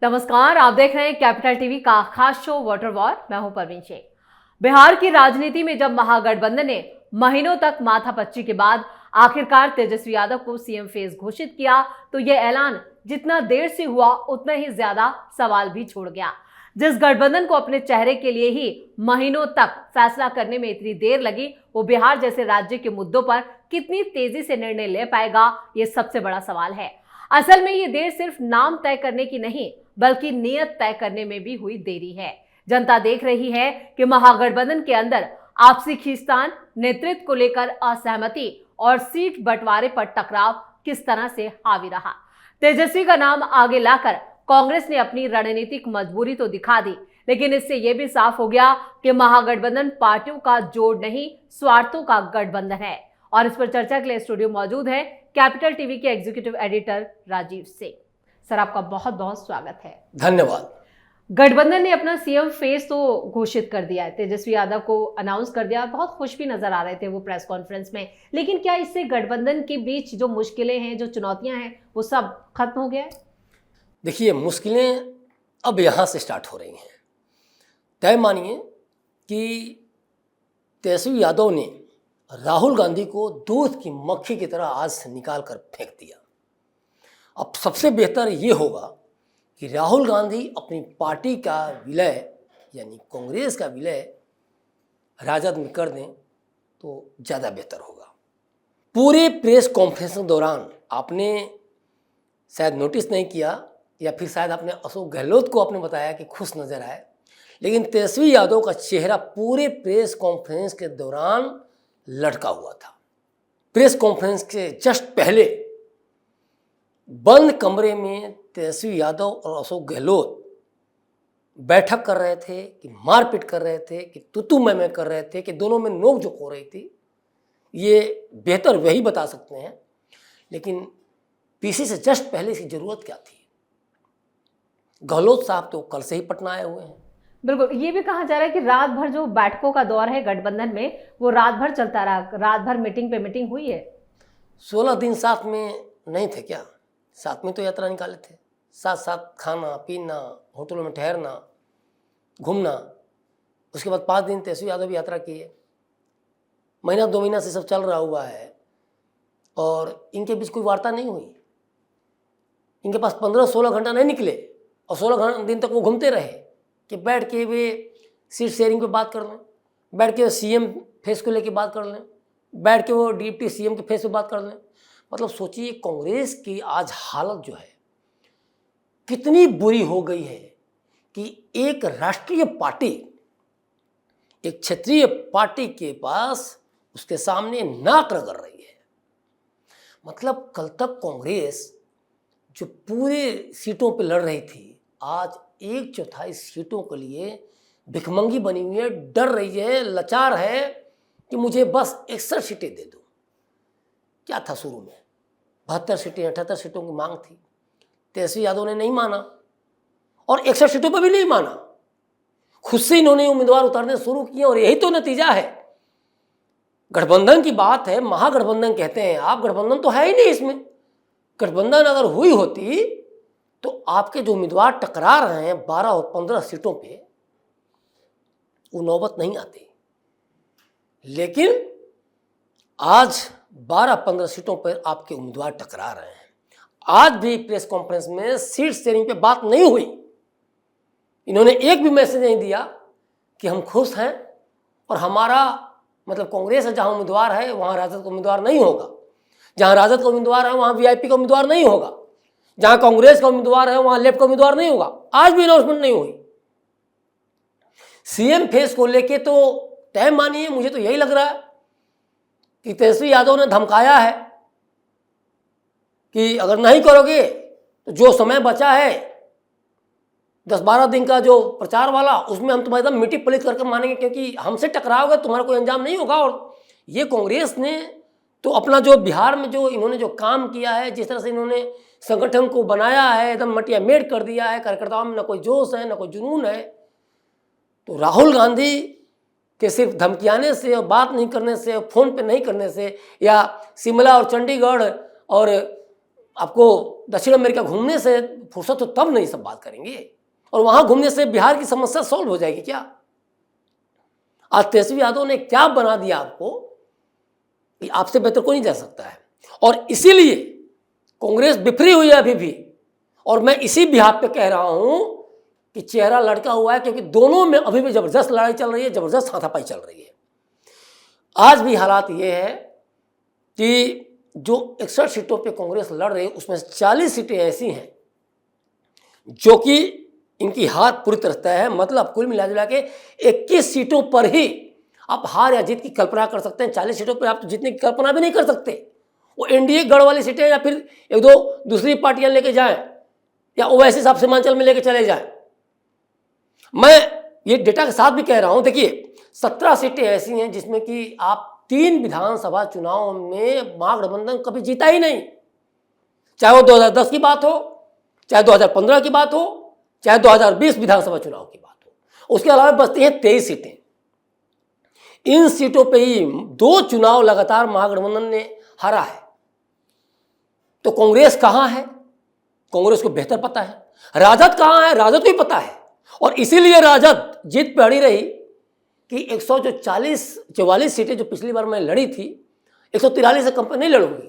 नमस्कार, आप देख रहे हैं कैपिटल टीवी का खास शो वाटर वॉर। मैं हूं परवीन शेख। बिहार की राजनीति में जब महागठबंधन ने महीनों तक माथापच्ची के बाद आखिरकार तेजस्वी यादव को सीएम फेस घोषित किया, तो यह ऐलान जितना देर से हुआ उतना ही ज्यादा सवाल भी छोड़ गया। जिस गठबंधन को अपने चेहरे के लिए ही महीनों तक फैसला करने में इतनी देर लगी, वो बिहार जैसे राज्य के मुद्दों पर कितनी तेजी से निर्णय ले पाएगा, ये सबसे बड़ा सवाल है। असल में ये देर सिर्फ नाम तय करने की नहीं, बल्कि नियत तय करने में भी हुई देरी है। जनता देख रही है कि महागठबंधन के अंदर आपसी खींचतान, नेतृत्व को लेकर असहमति और सीट बंटवारे पर टकराव किस तरह से हावी रहा। तेजस्वी का नाम आगे लाकर कांग्रेस ने अपनी रणनीतिक मजबूरी तो दिखा दी, लेकिन इससे यह भी साफ हो गया कि महागठबंधन पार्टियों का जोड़ नहीं, स्वार्थों का गठबंधन है। और इस पर चर्चा के लिए स्टूडियो मौजूद है कैपिटल टीवी के executive editor Rajeev Singh. Sir, आपका बहुत बहुत स्वागत है। धन्यवाद। गठबंधन ने अपना सीएम फेस तो घोषित कर दिया है, तेजस्वी यादव को अनाउंस कर दिया। बहुत खुश भी नजर आ रहे थे वो प्रेस कॉन्फ्रेंस में, लेकिन क्या इससे गठबंधन के बीच जो मुश्किलें हैं, जो चुनौतियां हैं, वो सब खत्म हो गया है? देखिए, मुश्किलें अब यहाँ से स्टार्ट हो रही हैं। तय मानिए कि तेजस्वी यादव ने राहुल गांधी को दूध की मक्खी की तरह आज से निकाल कर फेंक दिया। अब सबसे बेहतर ये होगा कि राहुल गांधी अपनी पार्टी का विलय यानी कांग्रेस का विलय राजद में कर दें तो ज़्यादा बेहतर होगा। पूरे प्रेस कॉन्फ्रेंस के दौरान आपने शायद नोटिस नहीं किया, या फिर शायद आपने अशोक गहलोत को आपने बताया कि खुश नजर आए, लेकिन तेजस्वी यादव का चेहरा पूरे प्रेस कॉन्फ्रेंस के दौरान लटका हुआ था। प्रेस कॉन्फ्रेंस के जस्ट पहले बंद कमरे में तेजस्वी यादव और अशोक गहलोत बैठक कर रहे थे कि मारपीट कर रहे थे कि तू मैं कर रहे थे कि दोनों में नोकझोंक हो रही थी। ये बेहतर वही बता सकते हैं, लेकिन पीसी से जस्ट पहले इसकी जरूरत क्या थी? गहलोत साहब तो कल से ही पटना आए हुए हैं। बिल्कुल, ये भी कहा जा रहा है कि रात भर जो बैठकों का दौर है गठबंधन में, वो रात भर चलता रहा, रात भर मीटिंग पे मीटिंग हुई है। 16 दिन साथ में नहीं थे क्या? साथ में तो यात्रा निकाले थे, साथ साथ खाना पीना, होटलों में ठहरना, घूमना। उसके बाद 5 दिन तेजस्वी यादव भी यात्रा किए। महीना 2 महीना से सब चल रहा हुआ है और इनके बीच कोई वार्ता नहीं हुई। इनके पास 15-16 घंटा नहीं निकले और 16 दिन तक वो घूमते रहे कि बैठ के वे सीट शेयरिंग पे बात कर लें, बैठ के सीएम फेस को लेके बात कर लें, बैठ के वो डिप्टी सीएम के फेस पे बात कर लें। मतलब सोचिए, कांग्रेस की आज हालत जो है कितनी बुरी हो गई है कि एक राष्ट्रीय पार्टी, एक क्षेत्रीय पार्टी के पास उसके सामने नाक रगड़ रही है। मतलब कल तक कांग्रेस जो पूरे सीटों पे लड़ रही थी, आज 1/4 सीटों के लिए भिखमंगी बनी हुई है, डर रही है, लाचार है कि मुझे बस 61 सीटें दे दो। क्या था शुरू में? 72 सीटें 78 सीटों की मांग थी। तेजस्वी यादव ने नहीं माना और 61 सीटों पर भी नहीं माना। खुद से इन्होंने उम्मीदवार उतारने शुरू किए और यही तो नतीजा है। गठबंधन की बात है, महागठबंधन कहते हैं आप, गठबंधन तो है ही नहीं इसमें। गठबंधन अगर हुई होती तो आपके जो उम्मीदवार टकरा रहे हैं 12 और 15 सीटों पे, वो नौबत नहीं आती। लेकिन आज 12-15 सीटों पर आपके उम्मीदवार टकरा रहे हैं। आज भी प्रेस कॉन्फ्रेंस में सीट शेयरिंग पे बात नहीं हुई। इन्होंने एक भी मैसेज नहीं दिया कि हम खुश हैं और हमारा मतलब कांग्रेस जहां उम्मीदवार है वहां राजद का उम्मीदवार नहीं होगा, जहां राजद का उम्मीदवार है वहां वीआईपी का उम्मीदवार नहीं होगा, जहां कांग्रेस का उम्मीदवार है वहां लेफ्ट का उम्मीदवार नहीं होगा। आज भी अनाउंसमेंट नहीं हुई। सीएम फेस को लेके तो तय मानिए, मुझे तो यही लग रहा है कि तेजस्वी यादव ने धमकाया है कि अगर नहीं करोगे तो जो समय बचा है 10-12 दिन का जो प्रचार वाला, उसमें हम तुम्हारे एकदम मिट्टी पलीत करके मानेंगे, क्योंकि हमसे टकराओगे तुम्हारा कोई अंजाम नहीं होगा। और ये कांग्रेस ने तो अपना जो बिहार में जो इन्होंने जो काम किया है, जिस तरह से इन्होंने संगठन को बनाया है, एकदम मटिया मेट कर दिया है। कार्यकर्ताओं में न कोई जोश है, न कोई जुनून है। तो राहुल गांधी के सिर्फ धमकियाने से और बात नहीं करने से, फ़ोन पे नहीं करने से, या शिमला और चंडीगढ़ और आपको दक्षिण अमेरिका घूमने से फुर्सत हो तब नहीं सब बात करेंगे, और वहां घूमने से बिहार की समस्या सॉल्व हो जाएगी क्या? आज तेजस्वी यादव ने क्या बना दिया आपको कि आपसे बेहतर कोई नहीं जा सकता है। और इसीलिए कांग्रेस बिफरी हुई है अभी भी, और मैं इसी बिहार पे कह रहा हूं कि चेहरा लड़का हुआ है, क्योंकि दोनों में अभी भी जबरदस्त लड़ाई चल रही है, जबरदस्त हाथापाई चल रही है। आज भी हालात ये है कि जो 61 सीटों पे कांग्रेस लड़ रही है उसमें 40 सीटें ऐसी हैं जो कि इनकी हार पूरी तरह तय है। मतलब कुल मिला जुला के 21 सीटों पर ही आप हार या जीत की कल्पना कर सकते हैं। 40 सीटों पर आप तो जीतने की कल्पना भी नहीं कर सकते। वो एनडीए गढ़ वाली सीटें या फिर एक दो दूसरी पार्टियां लेके जाएं या ओवैसी साहब सीमांचल में लेके चले जाएं। मैं ये डेटा के साथ भी कह रहा हूं, देखिए 17 सीटें ऐसी हैं जिसमें कि आप 3 विधानसभा चुनाव में महागठबंधन कभी जीता ही नहीं, चाहे वो 2010 की बात हो, चाहे 2015 की बात हो, चाहे 2020 विधानसभा चुनाव की बात हो। उसके अलावा बचती हैं 23 सीटें। इन सीटों पे ही 2 चुनाव लगातार महागठबंधन ने हारा है। तो कांग्रेस कहां है? कांग्रेस को बेहतर पता है। राजद कहां है? राजद को ही पता है। और इसीलिए राजद जीत पे अड़ी रही कि 144 सीटें जो पिछली बार मैं लड़ी थी, 143 से कम नहीं लड़ूंगी।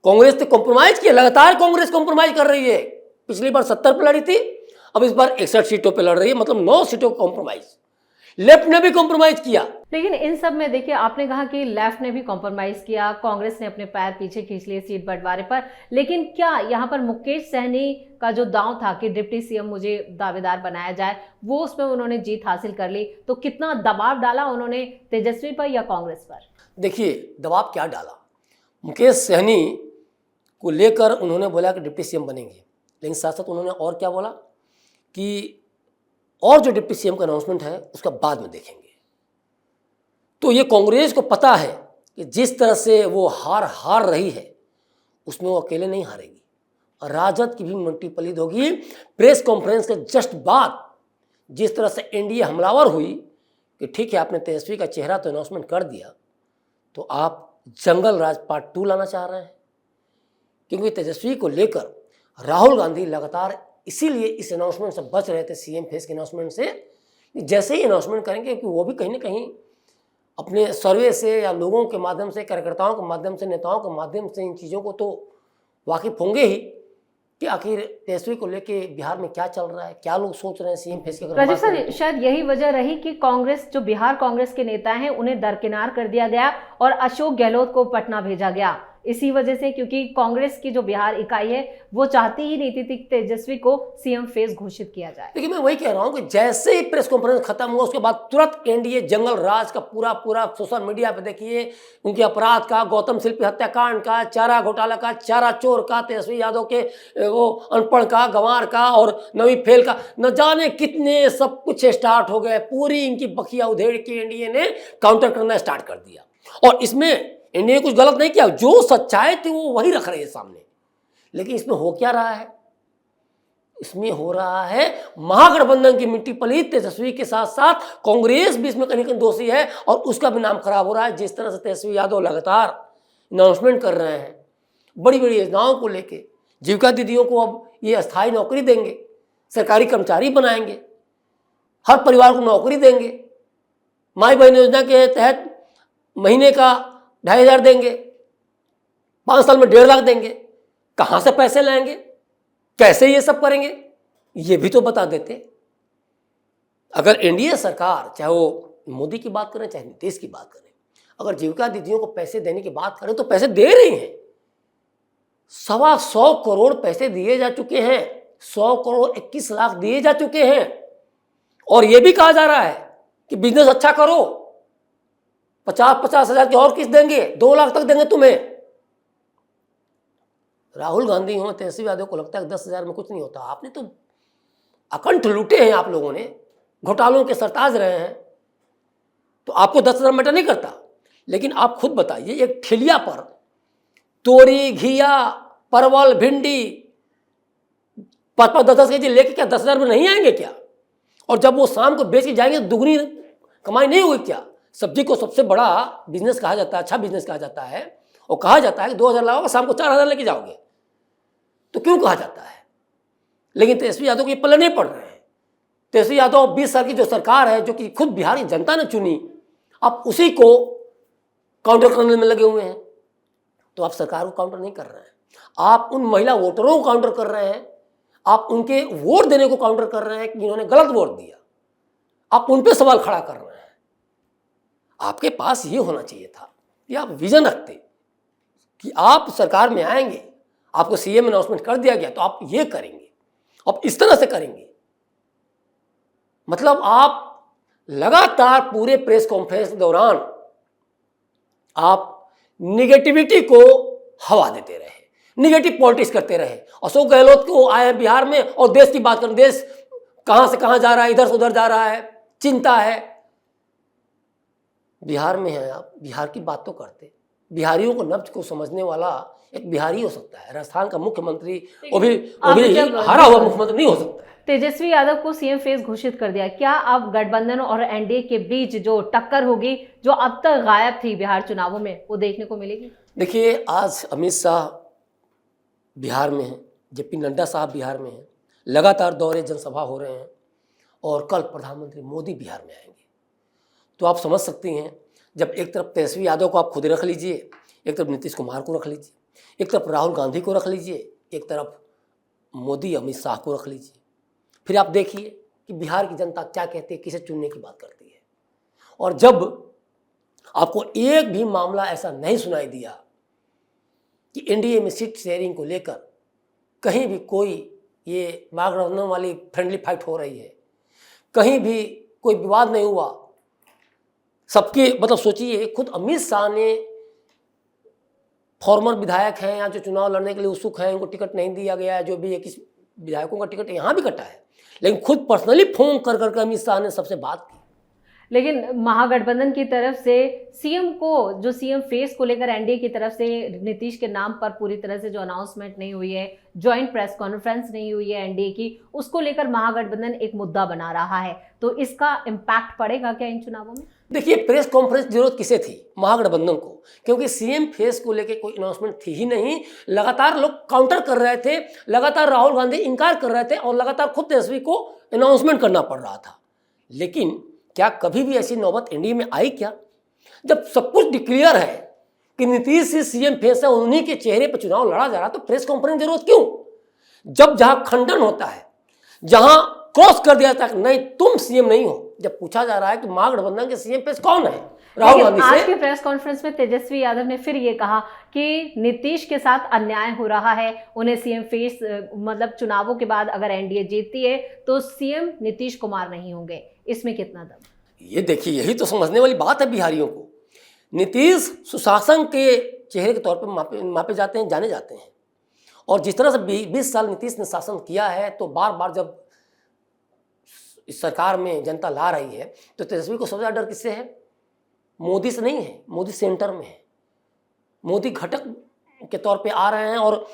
कांग्रेस ने कॉम्प्रोमाइज किया, लगातार कांग्रेस कॉम्प्रोमाइज कर रही है। पिछली बार 70 पे लड़ी थी, अब इस बार 61 सीटों पे लड़ रही है, मतलब 9 सीटों का कॉम्प्रोमाइज। लेफ्ट ने भी कॉम्प्रोमाइज किया। लेकिन इन सब में देखिए, आपने कहा कि लेफ्ट ने भी कॉम्प्रोमाइज किया, कांग्रेस ने अपने पैर पीछे खींच लिए सीट बंटवारे पर, लेकिन क्या यहाँ पर मुकेश सहनी का जो दांव था कि डिप्टी सीएम मुझे दावेदार बनाया जाए, वो उसमें उन्होंने जीत हासिल कर ली, तो कितना दबाव डाला उन्होंने तेजस्वी पर या कांग्रेस पर? देखिए दबाव क्या डाला, मुकेश सहनी को लेकर उन्होंने बोला कि डिप्टी सीएम बनेंगे, लेकिन साथ साथ उन्होंने और क्या बोला कि और जो डिप्टी सीएम का अनाउंसमेंट है उसका बाद में देखेंगे। तो ये कांग्रेस को पता है कि जिस तरह से वो हार रही है उसमें वो अकेले नहीं हारेगी, और राजद की भी मंटी पलीद होगी। प्रेस कॉन्फ्रेंस के जस्ट बाद जिस तरह से एनडीए हमलावर हुई कि ठीक है आपने तेजस्वी का चेहरा तो अनाउंसमेंट कर दिया, तो आप जंगल राज पार्ट 2 लाना चाह रहे हैं। क्योंकि तेजस्वी को लेकर राहुल गांधी लगातार इसीलिए इस अनाउंसमेंट से बच रहे थे, सीएम फेस के अनाउंसमेंट से। जैसे ही अनाउंसमेंट करेंगे कि वो भी कहीं ना कहीं अपने सर्वे से या लोगों के माध्यम से, कार्यकर्ताओं के माध्यम से, नेताओं के माध्यम से इन चीज़ों को तो वाकिफ होंगे ही कि आखिर तेजस्वी को लेके बिहार में क्या चल रहा है, क्या लोग सोच रहे हैं सीएम फेस के। राजीव सर, शायद यही वजह रही कि कांग्रेस, जो बिहार कांग्रेस के नेता हैं, उन्हें दरकिनार कर दिया गया और अशोक गहलोत को पटना भेजा गया। इसी वजह से, क्योंकि कांग्रेस की जो बिहार इकाई है वो चाहती ही नहीं थी तेजस्वी को सीएम फेस घोषित किया जाए। लेकिन मैं वही कह रहा हूं कि जैसे ही प्रेस कॉन्फ्रेंस खत्म हुआ उसके बाद तुरंत एनडीए जंगल राज का पूरा सोशल मीडिया पे देखिए, उनके अपराध का, गौतम शिल्पी हत्याकांड का, चारा घोटाला का, चारा चोर का, तेजस्वी यादव के वो अनपढ़ का, गंवार का और नवी फेल का, न जाने कितने सब कुछ स्टार्ट हो गए। पूरी इनकी बखिया उधेड़ के एनडीए ने काउंटर करना स्टार्ट कर दिया। और इसमें एनडीए कुछ गलत नहीं किया, जो सच्चाई थी वो वही रख रहे हैं सामने। लेकिन इसमें हो क्या रहा है? इसमें हो रहा है महागठबंधन की मिट्टी पलीत। तेजस्वी के साथ साथ कांग्रेस भी इसमें कहीं दोषी है और उसका भी नाम खराब हो रहा है। जिस तरह से तेजस्वी यादव लगातार अनाउंसमेंट कर रहे हैं बड़ी बड़ी योजनाओं को लेके, जीविका दीदियों को अब ये अस्थायी नौकरी देंगे, सरकारी कर्मचारी बनाएंगे, हर परिवार को नौकरी देंगे, माई बहन योजना के तहत महीने का 2,500 देंगे, 5 साल में 1.5 लाख देंगे। कहां से पैसे लाएंगे, कैसे ये सब करेंगे, ये भी तो बता देते। अगर एनडीए सरकार, चाहे वो मोदी की बात करें चाहे नीतीश की बात करें, अगर जीविका दीदियों को पैसे देने की बात करें तो पैसे दे रही हैं। 125 करोड़ पैसे दिए जा चुके हैं, 100 करोड़ 21 लाख दिए जा चुके हैं। और यह भी कहा जा रहा है कि बिजनेस अच्छा करो, 50-50 हजार की और किस्त देंगे, 2 लाख तक देंगे तुम्हें। राहुल गांधी हो, तेजस्वी यादव को लगता है 10,000 में कुछ नहीं होता। आपने तो अकंठ लूटे हैं, आप लोगों ने घोटालों के सरताज रहे हैं, तो आपको 10,000 मैटर नहीं करता। लेकिन आप खुद बताइए, एक ठेलिया पर तोरी, घिया, परवल, भिंडी 5-10 केजी लेके क्या 10,000 में नहीं आएंगे क्या? और जब वो शाम को बेच के जाएंगे तो दुगनी कमाई नहीं होगी क्या? सब्जी को सबसे बड़ा बिजनेस कहा जाता है, अच्छा बिजनेस कहा जाता है, और कहा जाता है कि 2,000 लाओगे शाम को 4,000 लेके जाओगे। तो क्यों कहा जाता है? लेकिन तेजस्वी यादव को ये पल्ले नहीं पड़ रहे हैं। तेजस्वी यादव 20 साल की जो सरकार है, जो कि खुद बिहार की जनता ने चुनी, आप उसी को काउंटर करने में लगे हुए हैं। तो आप सरकार को काउंटर नहीं कर रहे हैं, आप उन महिला वोटरों को काउंटर कर रहे हैं, आप उनके वोट देने को काउंटर कर रहे हैं कि इन्होंने गलत वोट दिया, आप उन पे सवाल खड़ा कर रहे हैं। आपके पास ये होना चाहिए था कि आप विजन रखते कि आप सरकार में आएंगे, आपको सीएम अनाउंसमेंट कर दिया गया तो आप ये करेंगे, आप इस तरह से करेंगे। मतलब आप लगातार पूरे प्रेस कॉन्फ्रेंस के दौरान आप निगेटिविटी को हवा देते रहे, निगेटिव पॉलिटिक्स करते रहे। अशोक गहलोत को आए बिहार में और देश की बात करें, देश कहां से कहां जा रहा है, इधर से उधर जा रहा है, चिंता है। बिहार में है आप, बिहार की बात तो करते। बिहारियों को नब्ज को समझने वाला एक बिहारी हो सकता है, राजस्थान का मुख्यमंत्री वो भी हारा हुआ मुख्यमंत्री नहीं हो सकता है। तेजस्वी यादव को सीएम फेस घोषित कर दिया, क्या अब गठबंधन और एनडीए के बीच जो टक्कर होगी, जो अब तक गायब थी बिहार चुनावों में, वो देखने को मिलेगी? देखिए, आज अमित शाह बिहार में हैं, जेपी नड्डा साहब बिहार में हैं, लगातार दौरे जनसभा हो रहे हैं और कल प्रधानमंत्री मोदी बिहार में आएंगे। तो आप समझ सकती हैं, जब एक तरफ तेजस्वी यादव को आप खुद रख लीजिए, एक तरफ नीतीश कुमार को रख लीजिए, एक तरफ राहुल गांधी को रख लीजिए, एक तरफ मोदी अमित शाह को रख लीजिए, फिर आप देखिए कि बिहार की जनता क्या कहती है, किसे चुनने की बात करती है। और जब आपको एक भी मामला ऐसा नहीं सुनाई दिया कि एनडीए में सीट शेयरिंग को लेकर कहीं भी कोई ये महागठबंधन वाली फ्रेंडली फाइट हो रही है, कहीं भी कोई विवाद नहीं हुआ, सबके मतलब सोचिए, खुद अमित शाह ने फॉर्मर विधायक हैं या जो चुनाव लड़ने के लिए उत्सुक हैं, उनको टिकट नहीं दिया गया है, जो भी 21 विधायकों का टिकट यहाँ भी कटा है, लेकिन खुद पर्सनली फोन कर करके अमित शाह ने सबसे बात की। लेकिन महागठबंधन की तरफ से सीएम को, जो सीएम फेस को लेकर एनडीए की तरफ से नीतीश के नाम पर पूरी तरह से जो अनाउंसमेंट नहीं हुई है, जॉइंट प्रेस कॉन्फ्रेंस नहीं हुई है एनडीए की, उसको लेकर महागठबंधन एक मुद्दा बना रहा है, तो इसका इम्पैक्ट पड़ेगा क्या इन चुनावों में? देखिए, प्रेस कॉन्फ्रेंस जरूरत किसे थी? महागठबंधन को, क्योंकि सीएम फेस को लेकर कोई अनाउंसमेंट थी ही नहीं। लगातार लोग काउंटर कर रहे थे, लगातार राहुल गांधी इनकार कर रहे थे और लगातार खुद तेजस्वी को अनाउंसमेंट करना पड़ रहा था। लेकिन क्या कभी भी ऐसी नौबत एनडीए में आई क्या? जब सब कुछ डिक्लेयर है कि नीतीश ही सीएम फेस है, उन्हीं के चेहरे पर चुनाव लड़ा जा रहा, तो प्रेस कॉन्फ्रेंस जरूरत क्यों? जब जहां खंडन होता है, जहां क्रॉस कर दिया जाता है नहीं तुम सीएम नहीं हो, जब पूछा जा रहा है कि महागठबंधन के सीएम फेस कौन है, राहुल गांधी से। आज के प्रेस कॉन्फ्रेंस में तेजस्वी यादव ने फिर ये कहा कि नीतीश के साथ अन्याय हो रहा है, उन्हें सीएम फेस, मतलब चुनावों के बाद अगर एनडीए जीतती है तो सीएम नीतीश कुमार नहीं होंगे। इसमें कितना दम? ये देखिए, यही तो समझने वाली बात है बिहारियों को। नीतीश सुशासन के चेहरे के तौर पर मापे जाते हैं, जाने जाते हैं, और जिस तरह से 20 साल नीतीश ने शासन किया है, तो बार बार जब इस सरकार में जनता ला रही है तो तेजस्वी को सबसे ज़्यादा डर किससे है? मोदी से नहीं है, मोदी सेंटर में है, मोदी घटक के तौर पे आ रहे हैं और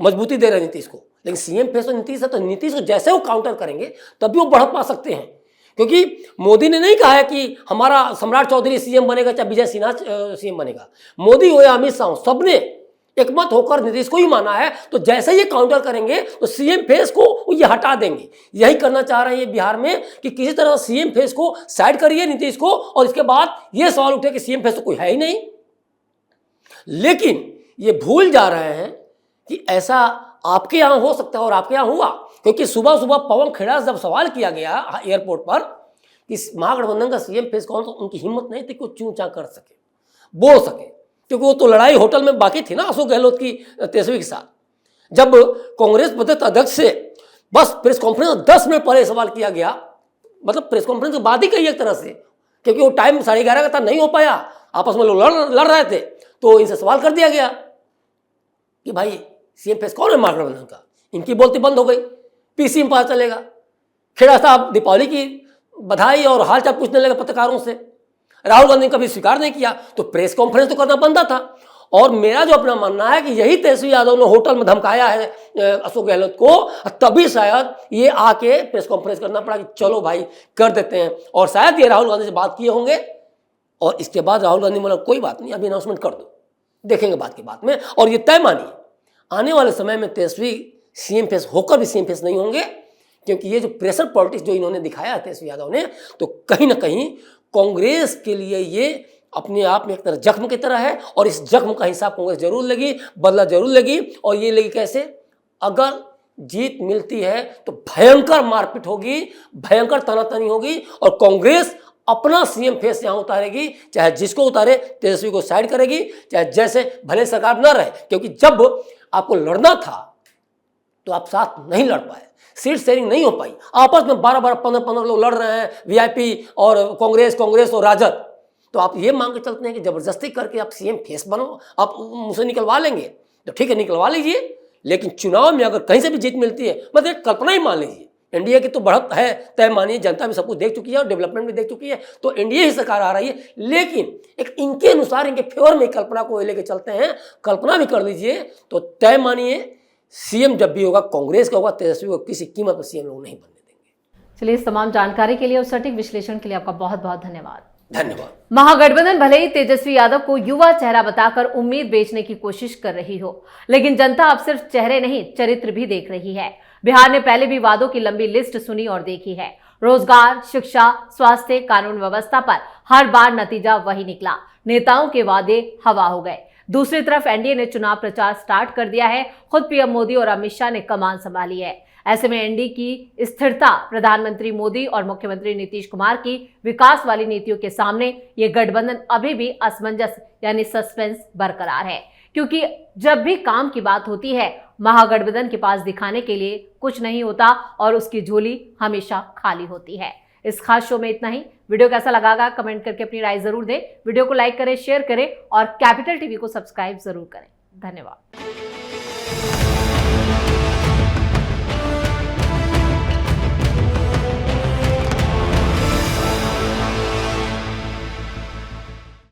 मजबूती दे रहे हैं नीतीश को। लेकिन सीएम फेस तो नीतीश है, तो नीतीश को जैसे वो काउंटर करेंगे तभी वो बढ़ पा सकते हैं, क्योंकि मोदी ने नहीं कहा है कि हमारा सम्राट चौधरी सीएम बनेगा चाहे विजय सिन्हा सीएम बनेगा। मोदी हो या अमित शाह हो, सबने एकमत होकर नीतीश को ही माना है, तो जैसे ये काउंटर करेंगे तो सीएम फेस को ये हटा देंगे। यही करना चाह रहे हैं ये बिहार में कि किसी तरह सीएम फेस को साइड करिए नीतीश को, और इसके बाद ये सवाल उठे कि सीएम फेस तो कोई है ही नहीं। लेकिन ये भूल जा रहे हैं कि ऐसा आपके यहाँ हो सकता है और आपके यहाँ हुआ, क्योंकि सुबह सुबह पवन खेड़ा से जब सवाल किया गया एयरपोर्ट पर कि महागठबंधन का सीएम फेस कौन, तो उनकी हिम्मत नहीं थी कि चूं चां कर सके, बोल सके, क्योंकि वो तो लड़ाई होटल में बाकी थी ना अशोक गहलोत की तेजस्वी के साथ। जब कांग्रेस प्रदेश अध्यक्ष से बस प्रेस कॉन्फ्रेंस 10 मिनट पहले सवाल किया गया, मतलब प्रेस कॉन्फ्रेंस के बाद ही कही एक तरह से, क्योंकि वो टाइम 11:30 का था, नहीं हो पाया, आपस में लोग लड़ रहे थे, तो इनसे सवाल कर दिया गया कि भाई सीएम फेस कौन है महागठबंधन का। इनकी बोलती बंद हो गई, पीसी में पता चलेगा। खेड़ा साहब दीपावली की बधाई और हालचाल पूछने लगे पत्रकारों से, राहुल गांधी ने कभी स्वीकार नहीं किया, तो प्रेस कॉन्फ्रेंस तो करना बनता था। और मेरा जो अपना मानना है कि यही तेजस्वी यादव ने होटल में धमकाया है अशोक गहलोत को, तभी शायद ये आके प्रेस कॉन्फ्रेंस करना पड़ा कि चलो भाई कर देते हैं, और शायद ये राहुल गांधी से बात किए होंगे, और इसके बाद राहुल गांधी बोला कोई बात नहीं, अभी अनाउंसमेंट कर दो, देखेंगे बात की बात में। और ये तय मानिए आने वाले समय में तेजस्वी सीएम फेस होकर भी सीएम फेस नहीं होंगे, क्योंकि ये जो प्रेशर पॉलिटिक्स जो इन्होंने दिखाया तेजस्वी यादव ने, तो कहीं ना कहीं कांग्रेस के लिए ये अपने आप में एक तरह जख्म की तरह है, और इस जख्म का हिसाब कांग्रेस जरूर लेगी, बदला जरूर लेगी। और ये लेगी कैसे? अगर जीत मिलती है तो भयंकर मारपीट होगी, भयंकर तनातनी होगी, और कांग्रेस अपना सीएम फेस यहां उतारेगी, चाहे जिसको उतारे, तेजस्वी को साइड करेगी, चाहे जैसे भले सरकार न रहे। क्योंकि जब आपको लड़ना था तो आप साथ नहीं लड़ पाए, सीट शेयरिंग नहीं हो पाई, आपस में 12-12, 15-15 लोग लड़ रहे हैं, वीआईपी और कांग्रेस और राजद। तो आप ये मांग के चलते हैं कि जबरदस्ती करके आप सीएम फेस बनो, आप मुझसे निकलवा लेंगे तो ठीक है, निकलवा लीजिए, लेकिन चुनाव में अगर कहीं से भी जीत मिलती है, मतलब कल्पना ही मान लीजिए, एनडीए की तो बढ़त है तय मानिए, जनता भी सब कुछ देख चुकी है और डेवलपमेंट भी देख चुकी है, तो एनडीए ही सरकार आ रही है, लेकिन एक इनके अनुसार, इनके फेवर में कल्पना को लेके चलते हैं, कल्पना भी कर लीजिए, तो तय मानिए सीएम जब भी होगा कांग्रेस का होगा, तेजस्वी को किसी कीमत पर सीएम लोग नहीं बनने देंगे। चलिए, इस तमाम जानकारी के लिए और सटीक विश्लेषण के लिए आपका बहुत बहुत धन्यवाद। धन्यवाद। महागठबंधन भले ही तेजस्वी यादव को युवा चेहरा बताकर उम्मीद बेचने की कोशिश कर रही हो, लेकिन जनता अब सिर्फ चेहरे नहीं, चरित्र भी देख रही है। बिहार ने पहले भी वादों की लंबी लिस्ट सुनी और देखी है। रोजगार, शिक्षा, स्वास्थ्य, कानून व्यवस्था पर हर बार नतीजा वही निकला, नेताओं के वादे हवा हो गए। दूसरी तरफ एनडीए ने चुनाव प्रचार स्टार्ट कर दिया है, खुद पीएम मोदी और अमित शाह ने कमान संभाली है। ऐसे में एनडीए की स्थिरता, प्रधानमंत्री मोदी और मुख्यमंत्री नीतीश कुमार की विकास वाली नीतियों के सामने ये गठबंधन अभी भी असमंजस यानी सस्पेंस बरकरार है, क्योंकि जब भी काम की बात होती है, महागठबंधन के पास दिखाने के लिए कुछ नहीं होता और उसकी झोली हमेशा खाली होती है। इस खास शो में इतना ही। वीडियो कैसा लगा कमेंट करके अपनी राय जरूर दें। वीडियो को लाइक करें, शेयर करें और कैपिटल टीवी को सब्सक्राइब जरूर करें। धन्यवाद।